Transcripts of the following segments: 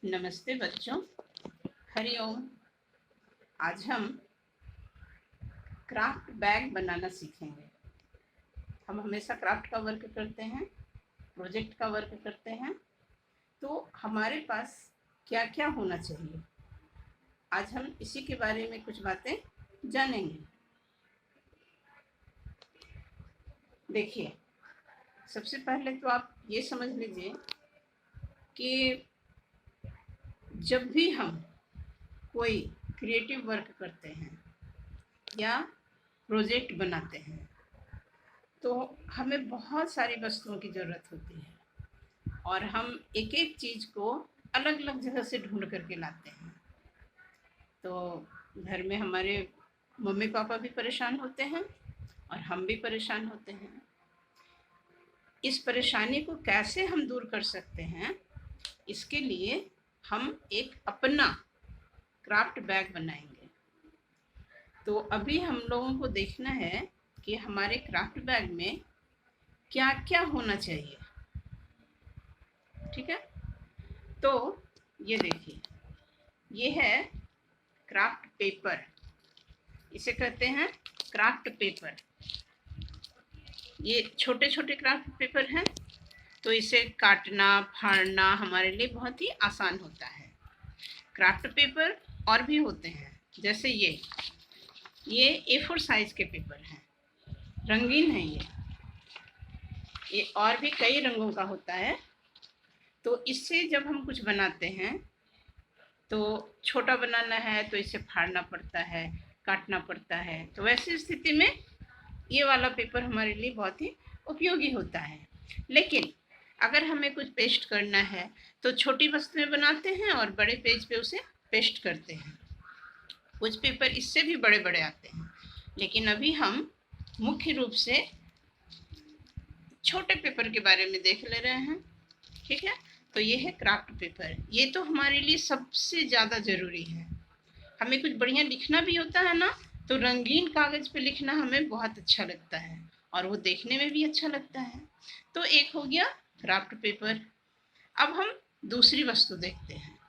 नमस्ते बच्चों, हरिओम। आज हम क्राफ्ट बैग बनाना सीखेंगे। हम हमेशा क्राफ्ट का वर्क करते हैं, प्रोजेक्ट का वर्क करते हैं, तो हमारे पास क्या क्या होना चाहिए, आज हम इसी के बारे में कुछ बातें जानेंगे। देखिए, सबसे पहले तो आप ये समझ लीजिए कि जब भी हम कोई क्रिएटिव वर्क करते हैं या प्रोजेक्ट बनाते हैं तो हमें बहुत सारी वस्तुओं की ज़रूरत होती है और हम एक एक चीज़ को अलग अलग जगह से ढूंढ करके लाते हैं। तो घर में हमारे मम्मी पापा भी परेशान होते हैं और हम भी परेशान होते हैं। इस परेशानी को कैसे हम दूर कर सकते हैं, इसके लिए हम एक अपना क्राफ्ट बैग बनाएंगे। तो अभी हम लोगों को देखना है कि हमारे क्राफ्ट बैग में क्या क्या होना चाहिए। ठीक है, तो ये देखिए, ये है क्राफ्ट पेपर, इसे कहते हैं क्राफ्ट पेपर। ये छोटे छोटे क्राफ्ट पेपर हैं, तो इसे काटना फाड़ना हमारे लिए बहुत ही आसान होता है। क्राफ्ट पेपर और भी होते हैं, जैसे ये A4 साइज के पेपर हैं, रंगीन है ये और भी कई रंगों का होता है। तो इससे जब हम कुछ बनाते हैं तो छोटा बनाना है तो इसे फाड़ना पड़ता है, काटना पड़ता है। तो वैसी स्थिति में ये वाला पेपर हमारे लिए बहुत ही उपयोगी होता है। लेकिन अगर हमें कुछ पेस्ट करना है तो छोटी वस्तुएं बनाते हैं और बड़े पेज पे उसे पेस्ट करते हैं। कुछ पेपर इससे भी बड़े बड़े आते हैं, लेकिन अभी हम मुख्य रूप से छोटे पेपर के बारे में देख ले रहे हैं। ठीक है, तो ये है क्राफ्ट पेपर। ये तो हमारे लिए सबसे ज़्यादा ज़रूरी है। हमें कुछ बढ़िया लिखना भी होता है ना, तो रंगीन कागज़ पे लिखना हमें बहुत अच्छा लगता है और वो देखने में भी अच्छा लगता है। तो एक हो गया क्राफ्ट पेपर। अब हम दूसरी वस्तु देखते हैं।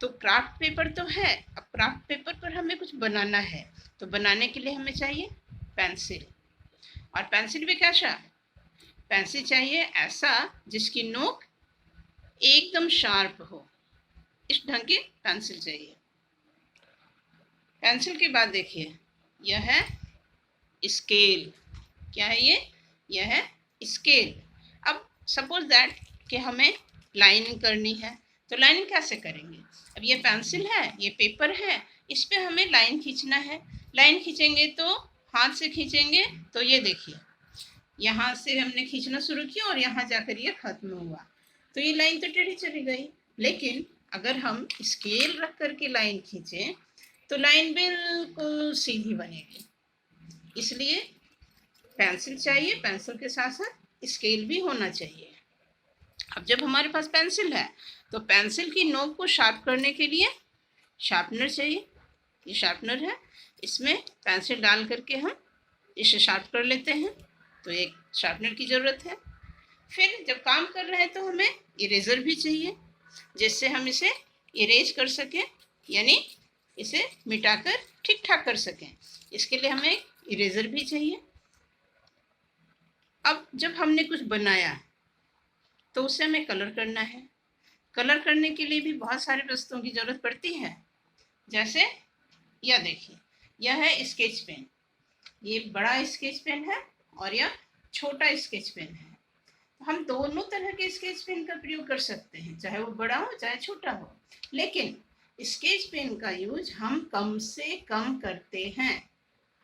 तो क्राफ्ट पेपर तो है, अब क्राफ्ट पेपर पर हमें कुछ बनाना है, तो बनाने के लिए हमें चाहिए पेंसिल। और पेंसिल भी कैसा? पेंसिल चाहिए ऐसा जिसकी नोक एकदम शार्प हो, इस ढंग की पेंसिल चाहिए। पेंसिल के बाद देखिए, यह है स्केल। क्या है ये? यह है स्केल। अब सपोज दैट कि हमें लाइनिंग करनी है, तो लाइनिंग कैसे करेंगे? अब ये पेंसिल है, ये पेपर है, इस पे हमें लाइन खींचना है। लाइन खींचेंगे तो हाथ से खींचेंगे तो ये देखिए, यहाँ से हमने खींचना शुरू किया और यहाँ जाकर ये खत्म हुआ, तो ये लाइन तो टेढ़ी चली गई। लेकिन अगर हम स्केल रख करके लाइन खींचें तो लाइन बिल्कुल सीधी बनेगी। इसलिए पेंसिल चाहिए, पेंसिल के साथ साथ स्केल भी होना चाहिए। अब जब हमारे पास पेंसिल है तो पेंसिल की नोक को शार्प करने के लिए शार्पनर चाहिए। ये शार्पनर है, इसमें पेंसिल डाल करके हम इसे शार्प कर लेते हैं, तो एक शार्पनर की ज़रूरत है। फिर जब काम कर रहे हैं तो हमें इरेजर भी चाहिए, जिससे हम इसे इरेज कर सकें, यानी इसे मिटाकर ठीक ठाक कर सकें। इसके लिए हमें इरेजर भी चाहिए। अब जब हमने कुछ बनाया तो उसे हमें कलर करना है। कलर करने के लिए भी बहुत सारी वस्तुओं की ज़रूरत पड़ती है। जैसे यह देखिए, यह है स्केच पेन। ये बड़ा स्केच पेन है और यह छोटा स्केच पेन है। हम दोनों तरह के स्केच पेन का प्रयोग कर सकते हैं, चाहे वो बड़ा हो चाहे छोटा हो। लेकिन स्केच पेन का यूज हम कम से कम करते हैं।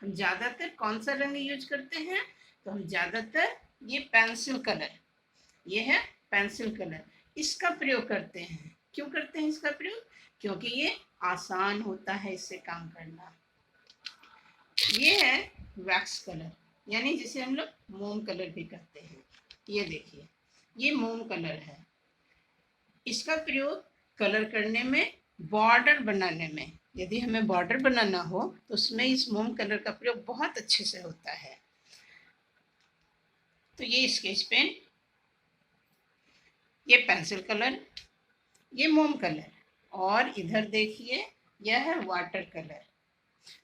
हम ज़्यादातर कौन सा रंग यूज करते हैं? तो हम ज़्यादातर ये पेंसिल कलर, ये है पेंसिल कलर, इसका प्रयोग करते हैं। क्यों करते हैं इसका प्रयोग? क्योंकि ये आसान होता है इससे काम करना। ये है वैक्स कलर, यानी जिसे हम लोग मोम कलर भी कहते हैं। ये देखिए, ये मोम कलर है। इसका प्रयोग कलर करने में, बॉर्डर बनाने में, यदि हमें बॉर्डर बनाना हो तो उसमें इस मोम कलर का प्रयोग बहुत अच्छे से होता है। तो ये स्केच पेन, ये पेंसिल कलर, ये मोम कलर, और इधर देखिए यह है वाटर कलर।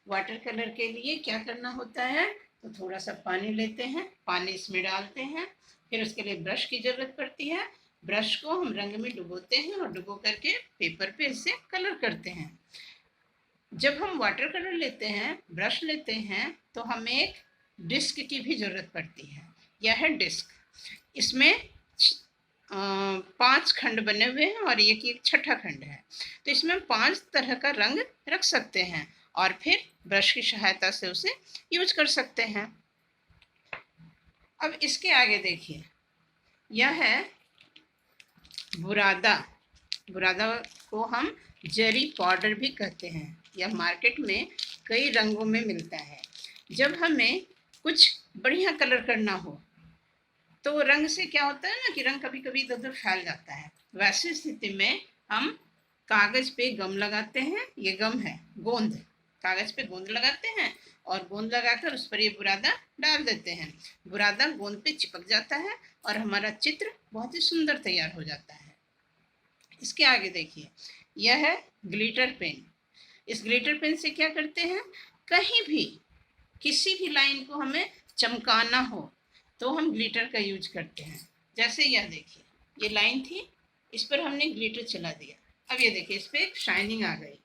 वाटर कलर के लिए क्या करना होता है, तो थोड़ा सा पानी लेते हैं, पानी इसमें डालते हैं, फिर उसके लिए ब्रश की जरूरत पड़ती है। ब्रश को हम रंग में डुबोते हैं और डुबो करके पेपर पे इससे कलर करते हैं। जब हम वाटर कलर लेते हैं, ब्रश लेते हैं, तो हमें एक डिस्क की भी जरूरत पड़ती है। यह है डिस्क। इसमें 5 खंड बने हुए हैं और एक छठा खंड है। तो इसमें हम 5 तरह का रंग रख सकते हैं और फिर ब्रश की सहायता से उसे यूज कर सकते हैं। अब इसके आगे देखिए, यह है बुरादा। बुरादा को हम जेरी पाउडर भी कहते हैं। यह मार्केट में कई रंगों में मिलता है। जब हमें कुछ बढ़िया कलर करना हो तो रंग से क्या होता है ना कि रंग कभी कभी इधर उधर फैल जाता है। वैसी स्थिति में हम कागज पे गम लगाते हैं। ये गम है गोंद, कागज पे गोंद लगाते हैं और गोंद लगाकर उस पर ये बुरादा डाल देते हैं। बुरादा गोंद पे चिपक जाता है और हमारा चित्र बहुत ही सुंदर तैयार हो जाता है। इसके आगे देखिए, यह है ग्लिटर पेन। इस ग्लिटर पेन से क्या करते हैं, कहीं भी किसी भी लाइन को हमें चमकाना हो तो हम ग्लिटर का यूज करते हैं। जैसे यह देखिए, ये लाइन थी, इस पर हमने ग्लिटर चला दिया, अब ये देखिए इस पर एक शाइनिंग आ गई।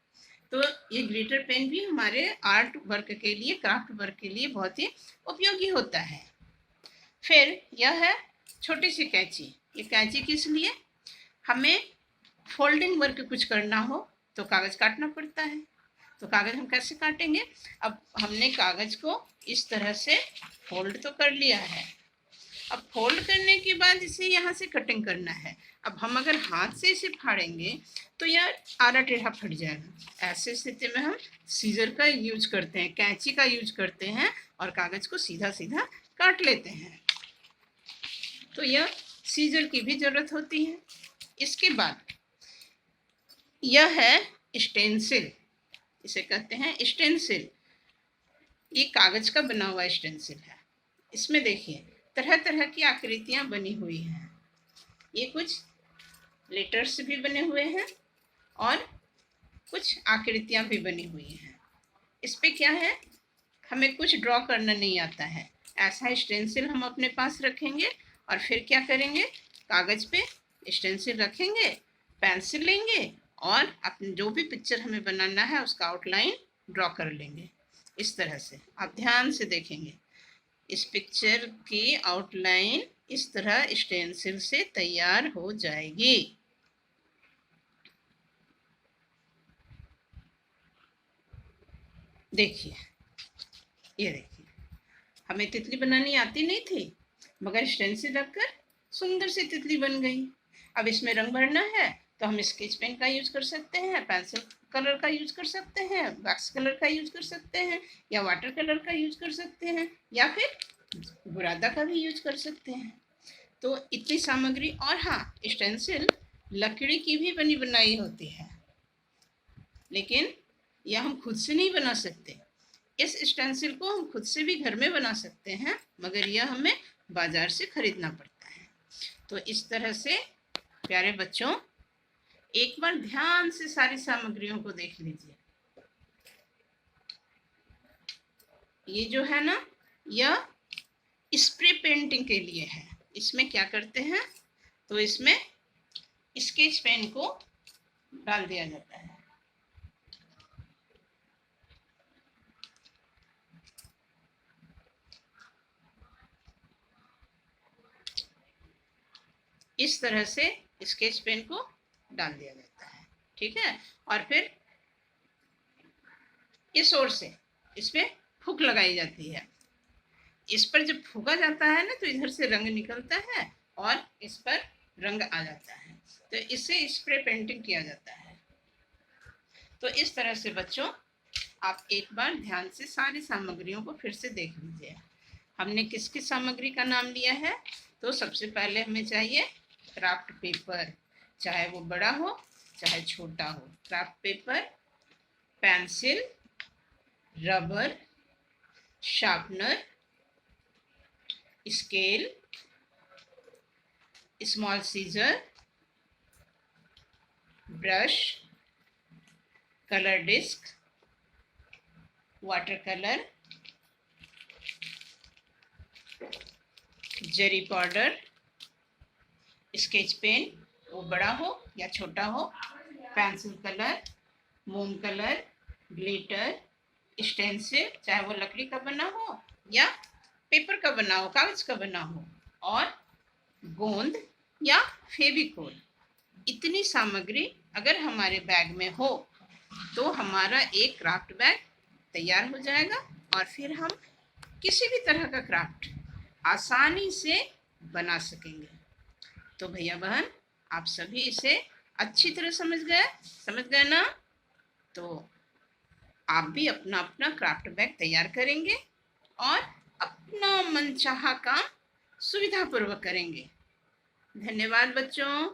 तो ये ग्लिटर पेन भी हमारे आर्ट वर्क के लिए, क्राफ्ट वर्क के लिए बहुत ही उपयोगी होता है। फिर यह है छोटी सी कैंची। ये कैंची किस लिए, हमें फोल्डिंग वर्क कुछ करना हो तो कागज काटना पड़ता है। तो कागज हम कैसे काटेंगे, अब हमने कागज को इस तरह से फोल्ड तो कर लिया है। अब फोल्ड करने के बाद इसे यहाँ से कटिंग करना है। अब हम अगर हाथ से इसे फाड़ेंगे तो यह आधा टेढ़ा फट जाएगा। ऐसे स्थिति में हम सीजर का यूज करते हैं, कैंची का यूज करते हैं और कागज को सीधा सीधा काट लेते हैं। तो यह सीजर की भी जरूरत होती है। इसके बाद यह है स्टेंसिल। इसे कहते हैं स्टेंसिल। ये कागज का बना हुआ स्टेंसिल है। इसमें देखिए तरह तरह की आकृतियां बनी हुई हैं। ये कुछ लेटर्स भी बने हुए हैं और कुछ आकृतियां भी बनी हुई हैं। इस पे क्या है, हमें कुछ ड्रॉ करना नहीं आता है। ऐसा स्टेंसिल हम अपने पास रखेंगे और फिर क्या करेंगे, कागज पे स्टेंसिल रखेंगे, पेंसिल लेंगे और अपने जो भी पिक्चर हमें बनाना है उसका आउटलाइन ड्रॉ कर लेंगे। इस तरह से आप ध्यान से देखेंगे, इस पिक्चर की आउटलाइन इस तरह स्टेंसिल से तैयार हो जाएगी। देखिए, ये देखिए, हमें तितली बनानी आती नहीं थी, मगर स्टेंसिल रखकर सुंदर सी तितली बन गई। अब इसमें रंग भरना है तो हम स्केच पेन का यूज कर सकते हैं, पेंसिल कलर का यूज कर सकते हैं, वैक्स कलर का यूज कर सकते हैं, या वाटर कलर का यूज कर सकते हैं, या फिर बुरादा का भी यूज कर सकते हैं। तो इतनी सामग्री, और हाँ, स्टेंसिल लकड़ी की भी बनी बनाई होती है, लेकिन यह हम खुद से नहीं बना सकते। इस स्टेंसिल को हम खुद से भी घर में बना सकते हैं, मगर यह हमें बाजार से खरीदना पड़ता है। तो इस तरह से प्यारे बच्चों, एक बार ध्यान से सारी सामग्रियों को देख लीजिए। ये जो है ना, यह स्प्रे पेंटिंग के लिए है। इसमें क्या करते हैं, तो इसमें स्केच पेन को डाल दिया जाता है। इस तरह से स्केच पेन को डाल दिया जाता है, ठीक है। और फिर इस ओर से इस पे फूंक लगाई जाती है। इस पर जब फूंका जाता है ना तो इधर से रंग निकलता है और इस पर रंग आ जाता है, तो इससे स्प्रे पेंटिंग किया जाता है। तो इस तरह से बच्चों, आप एक बार ध्यान से सारी सामग्रियों को फिर से देख लीजिए। हमने किस किस सामग्री का नाम लिया है, तो सबसे पहले हमें चाहिए क्राफ्ट पेपर, चाहे वो बड़ा हो चाहे छोटा हो। Craft paper, pencil, rubber, sharpener, scale, small scissor, brush, colour disc, water colour, जरी पाउडर, स्केच पेन, वो बड़ा हो या छोटा हो, पेंसिल कलर, मोम कलर, ग्लिटर, स्टेंसिल, चाहे वो लकड़ी का बना हो या पेपर का बना हो, कागज का बना हो, और गोंद या फेविकोल। इतनी सामग्री अगर हमारे बैग में हो तो हमारा एक क्राफ्ट बैग तैयार हो जाएगा और फिर हम किसी भी तरह का क्राफ्ट आसानी से बना सकेंगे। तो भैया बहन, आप सभी इसे अच्छी तरह समझ गए ना? तो आप भी अपना अपना क्राफ्ट बैग तैयार करेंगे और अपना मनचाहा काम सुविधापूर्वक करेंगे। धन्यवाद बच्चों।